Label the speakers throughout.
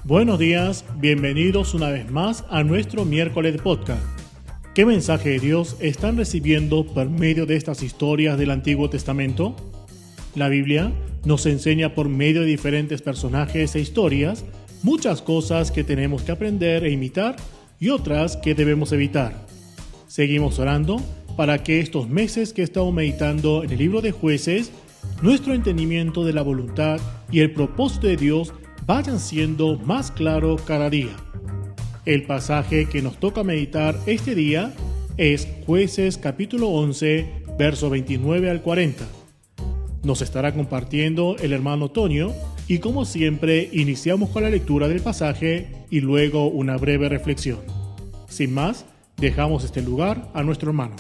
Speaker 1: Buenos días, bienvenidos una vez más a nuestro miércoles de podcast. ¿Qué mensaje de Dios están recibiendo por medio de estas historias del Antiguo Testamento? La Biblia nos enseña por medio de diferentes personajes e historias muchas cosas que tenemos que aprender e imitar y otras que debemos evitar. Seguimos orando para que estos meses que estamos meditando en el libro de Jueces, nuestro entendimiento de la voluntad y el propósito de Dios vayan siendo más claro cada día. El pasaje que nos toca meditar este día es Jueces capítulo 11, verso 29 al 40. Nos estará compartiendo el hermano Tonio y como siempre iniciamos con la lectura del pasaje y luego una breve reflexión. Sin más, dejamos este lugar a nuestro hermano.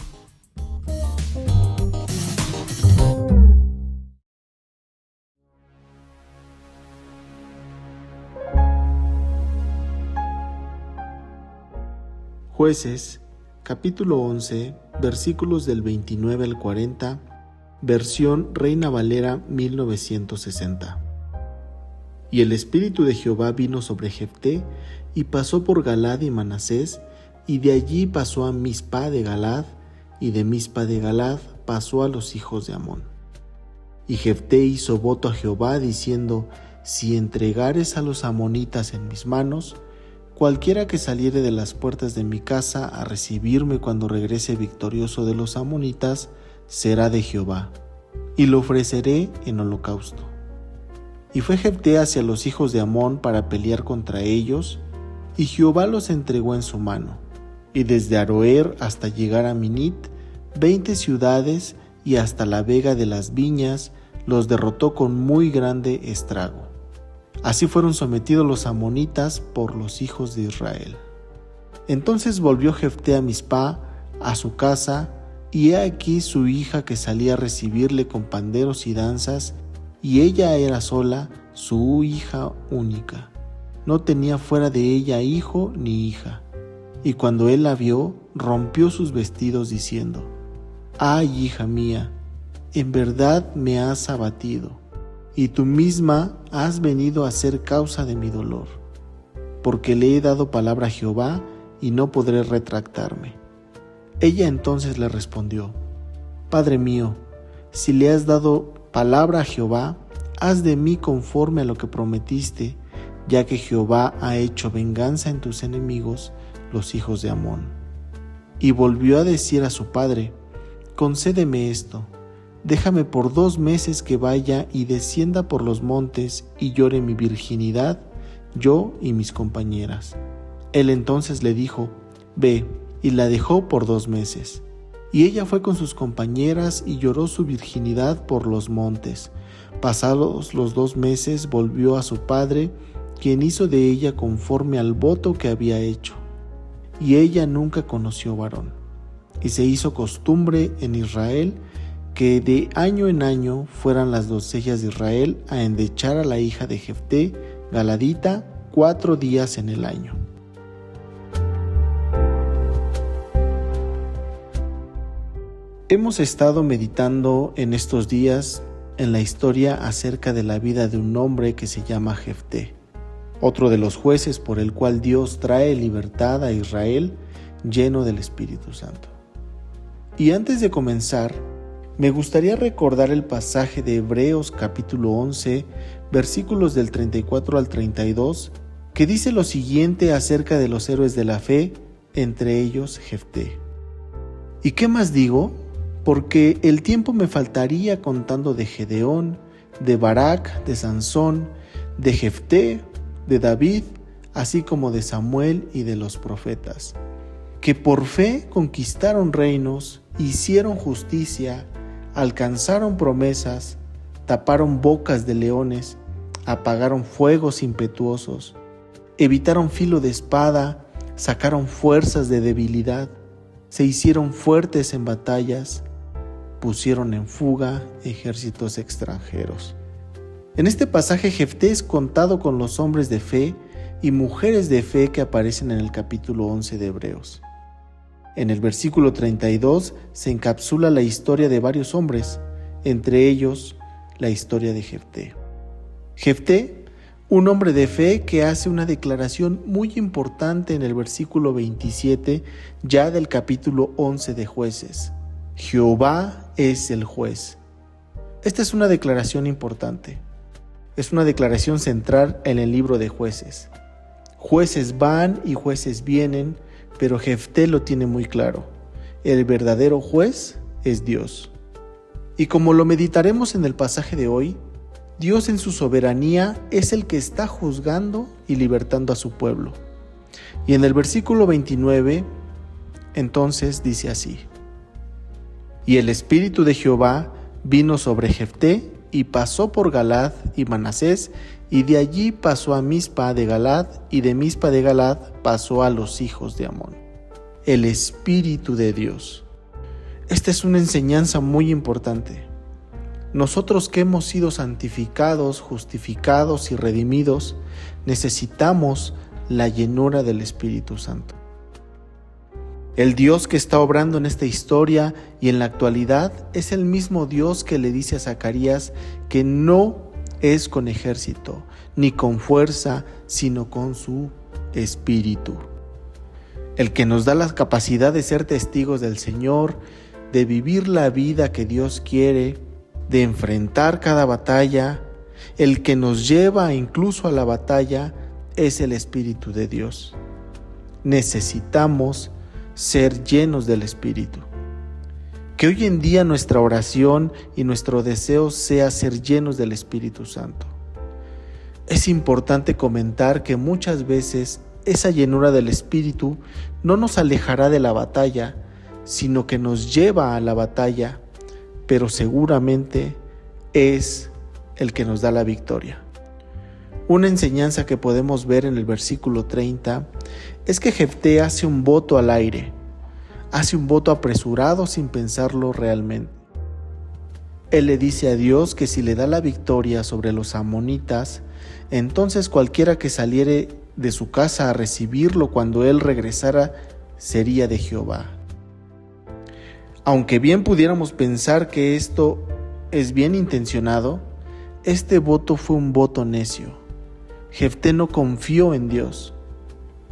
Speaker 2: Jueces, capítulo 11, versículos del 29 al 40, versión Reina Valera 1960. Y el Espíritu de Jehová vino sobre Jefté, y pasó por Galad y Manasés, y de allí pasó a Mizpa de Galad, y de Mizpa de Galad pasó a los hijos de Amón. Y Jefté hizo voto a Jehová, diciendo: si entregares a los amonitas en mis manos, cualquiera que saliere de las puertas de mi casa a recibirme cuando regrese victorioso de los amonitas, será de Jehová, y lo ofreceré en holocausto. Y fue Jefté hacia los hijos de Amón para pelear contra ellos, y Jehová los entregó en su mano. Y desde Aroer hasta llegar a Minit, 20 ciudades, y hasta la vega de las viñas, los derrotó con muy grande estrago. Así fueron sometidos los amonitas por los hijos de Israel. Entonces volvió Jefté a Mizpa, a su casa, y he aquí su hija que salía a recibirle con panderos y danzas, y ella era sola, su hija única. No tenía fuera de ella hijo ni hija. Y cuando él la vio, rompió sus vestidos diciendo: ¡ay, hija mía! En verdad me has abatido, y tú misma has venido a ser causa de mi dolor, porque le he dado palabra a Jehová, y no podré retractarme. Ella entonces le respondió: Padre mío, si le has dado palabra a Jehová, haz de mí conforme a lo que prometiste, ya que Jehová ha hecho venganza en tus enemigos, los hijos de Amón. Y volvió a decir a su padre: concédeme esto, déjame por 2 meses que vaya y descienda por los montes y llore mi virginidad, yo y mis compañeras. Él entonces le dijo: ve, y la dejó por 2 meses. Y ella fue con sus compañeras y lloró su virginidad por los montes. Pasados los 2 meses volvió a su padre, quien hizo de ella conforme al voto que había hecho. Y ella nunca conoció varón. Y se hizo costumbre en Israel que de año en año fueran las doncellas de Israel a endechar a la hija de Jefté, galadita, 4 días en el año. Hemos estado meditando en estos días en la historia acerca de la vida de un hombre que se llama Jefté, otro de los jueces por el cual Dios trae libertad a Israel lleno del Espíritu Santo. Y antes de comenzar, me gustaría recordar el pasaje de Hebreos capítulo 11, versículos del 34 al 32, que dice lo siguiente acerca de los héroes de la fe, entre ellos Jefté. ¿Y qué más digo? Porque el tiempo me faltaría contando de Gedeón, de Barak, de Sansón, de Jefté, de David, así como de Samuel y de los profetas, que por fe conquistaron reinos, hicieron justicia, alcanzaron promesas, taparon bocas de leones, apagaron fuegos impetuosos, evitaron filo de espada, sacaron fuerzas de debilidad, se hicieron fuertes en batallas, pusieron en fuga ejércitos extranjeros. En este pasaje Jefté es contado con los hombres de fe y mujeres de fe que aparecen en el capítulo 11 de Hebreos. En el versículo 32 se encapsula la historia de varios hombres, entre ellos la historia de Jefté. Jefté Un hombre de fe que hace una declaración muy importante en el versículo 27 ya del capítulo 11 de Jueces. Jehová es el juez. Esta es una declaración importante. Es una declaración central en el libro de Jueces. Jueces van y jueces vienen, pero Jefté lo tiene muy claro. El verdadero juez es Dios. Y como lo meditaremos en el pasaje de hoy, Dios en su soberanía es el que está juzgando y libertando a su pueblo. Y en el versículo 29, entonces dice así: Y el Espíritu de Jehová vino sobre Jefté, y pasó por Galad y Manasés, y de allí pasó a Mizpa de Galad, y de Mizpa de Galad pasó a los hijos de Amón. El Espíritu de Dios. Esta es una enseñanza muy importante. Nosotros que hemos sido santificados, justificados y redimidos, necesitamos la llenura del Espíritu Santo. El Dios que está obrando en esta historia y en la actualidad es el mismo Dios que le dice a Zacarías que no es con ejército, ni con fuerza, sino con su Espíritu. El que nos da la capacidad de ser testigos del Señor, de vivir la vida que Dios quiere, de enfrentar cada batalla, el que nos lleva incluso a la batalla es el Espíritu de Dios. Necesitamos ser llenos del Espíritu. Que hoy en día nuestra oración y nuestro deseo sea ser llenos del Espíritu Santo. Es importante comentar que muchas veces esa llenura del Espíritu no nos alejará de la batalla, sino que nos lleva a la batalla, pero seguramente es el que nos da la victoria. Una enseñanza que podemos ver en el versículo 30 es que Jefté hace un voto al aire, hace un voto apresurado sin pensarlo realmente. Él le dice a Dios que si le da la victoria sobre los amonitas, entonces cualquiera que saliere de su casa a recibirlo cuando él regresara sería de Jehová. Aunque bien pudiéramos pensar que esto es bien intencionado, este voto fue un voto necio. Jefté no confió en Dios.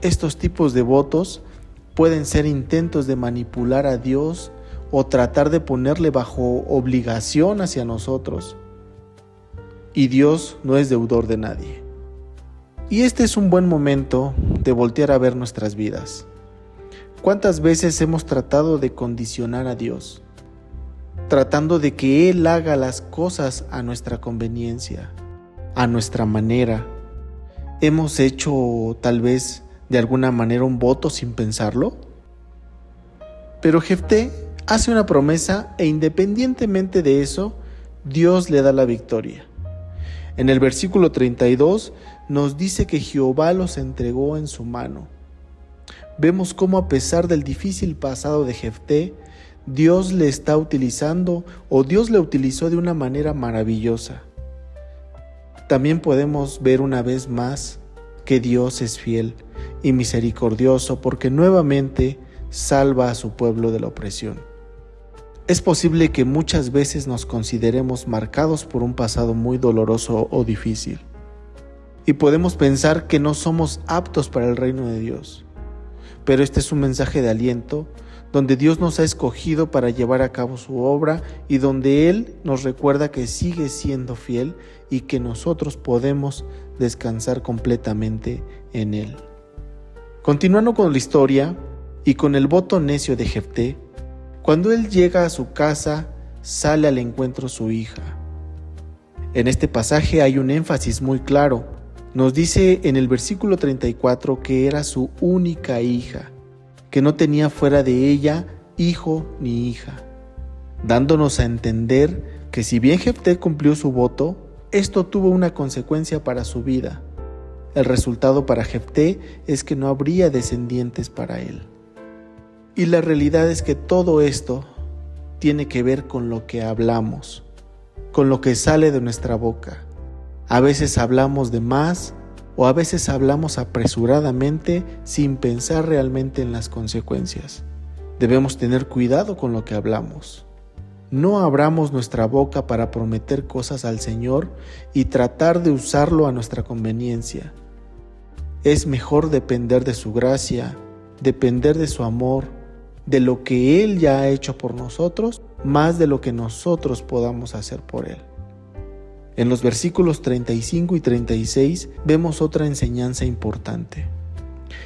Speaker 2: Estos tipos de votos pueden ser intentos de manipular a Dios o tratar de ponerle bajo obligación hacia nosotros. Y Dios no es deudor de nadie. Y este es un buen momento de voltear a ver nuestras vidas. ¿Cuántas veces hemos tratado de condicionar a Dios? Tratando de que Él haga las cosas a nuestra conveniencia, a nuestra manera. ¿Hemos hecho tal vez de alguna manera un voto sin pensarlo? Pero Jefté hace una promesa e independientemente de eso, Dios le da la victoria. En el versículo 32 nos dice que Jehová los entregó en su mano. Vemos cómo a pesar del difícil pasado de Jefté, Dios le está utilizando o Dios le utilizó de una manera maravillosa. También podemos ver una vez más que Dios es fiel y misericordioso porque nuevamente salva a su pueblo de la opresión. Es posible que muchas veces nos consideremos marcados por un pasado muy doloroso o difícil y podemos pensar que no somos aptos para el reino de Dios. Pero este es un mensaje de aliento donde Dios nos ha escogido para llevar a cabo su obra y donde Él nos recuerda que sigue siendo fiel y que nosotros podemos descansar completamente en Él. Continuando con la historia y con el voto necio de Jefté, cuando él llega a su casa, sale al encuentro su hija. En este pasaje hay un énfasis muy claro. Nos dice en el versículo 34 que era su única hija, que no tenía fuera de ella hijo ni hija, dándonos a entender que si bien Jefté cumplió su voto, esto tuvo una consecuencia para su vida. El resultado para Jefté es que no habría descendientes para él. Y la realidad es que todo esto tiene que ver con lo que hablamos, con lo que sale de nuestra boca. A veces hablamos de más o a veces hablamos apresuradamente sin pensar realmente en las consecuencias. Debemos tener cuidado con lo que hablamos. No abramos nuestra boca para prometer cosas al Señor y tratar de usarlo a nuestra conveniencia. Es mejor depender de su gracia, depender de su amor, de lo que Él ya ha hecho por nosotros, más de lo que nosotros podamos hacer por Él. En los versículos 35 y 36 vemos otra enseñanza importante.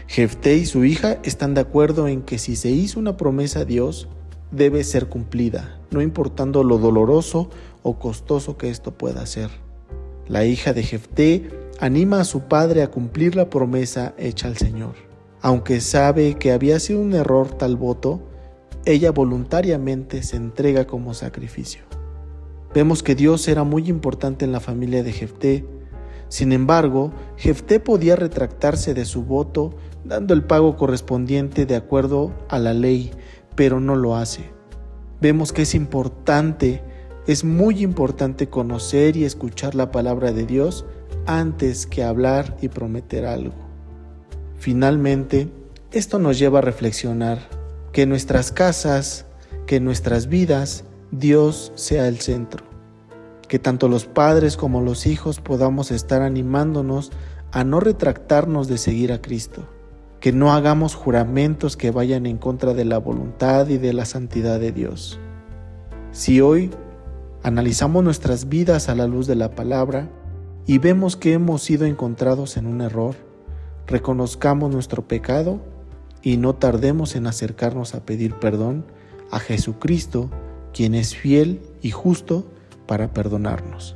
Speaker 2: Jefté y su hija están de acuerdo en que si se hizo una promesa a Dios, debe ser cumplida, no importando lo doloroso o costoso que esto pueda ser. La hija de Jefté anima a su padre a cumplir la promesa hecha al Señor. Aunque sabe que había sido un error tal voto, ella voluntariamente se entrega como sacrificio. Vemos que Dios era muy importante en la familia de Jefté. Sin embargo, Jefté podía retractarse de su voto dando el pago correspondiente de acuerdo a la ley, pero no lo hace. Vemos que es muy importante conocer y escuchar la palabra de Dios antes que hablar y prometer algo. Finalmente, esto nos lleva a reflexionar que en nuestras casas, que en nuestras vidas, Dios sea el centro. Que tanto los padres como los hijos podamos estar animándonos a no retractarnos de seguir a Cristo. Que no hagamos juramentos que vayan en contra de la voluntad y de la santidad de Dios. Si hoy analizamos nuestras vidas a la luz de la palabra y vemos que hemos sido encontrados en un error, reconozcamos nuestro pecado y no tardemos en acercarnos a pedir perdón a Jesucristo, quien es fiel y justo para perdonarnos.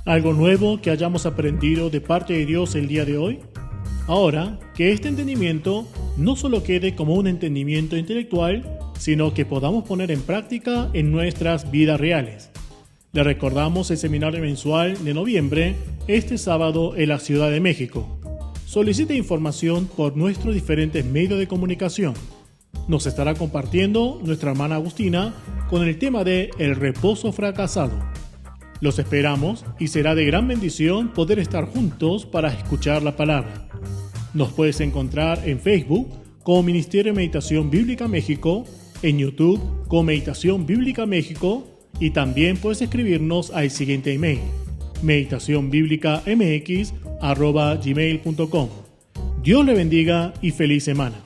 Speaker 1: ¿Algo nuevo que hayamos aprendido de parte de Dios el día de hoy? Ahora, que este entendimiento no solo quede como un entendimiento intelectual, sino que podamos poner en práctica en nuestras vidas reales. Le recordamos el seminario mensual de noviembre, este sábado en la Ciudad de México. Solicite información por nuestros diferentes medios de comunicación. Nos estará compartiendo nuestra hermana Agustina con el tema de el reposo fracasado. Los esperamos y será de gran bendición poder estar juntos para escuchar la palabra. Nos puedes encontrar en Facebook como Ministerio de Meditación Bíblica México, en YouTube como Meditación Bíblica México y también puedes escribirnos al siguiente email: meditacionbiblicamx@gmail.com. Dios le bendiga y feliz semana.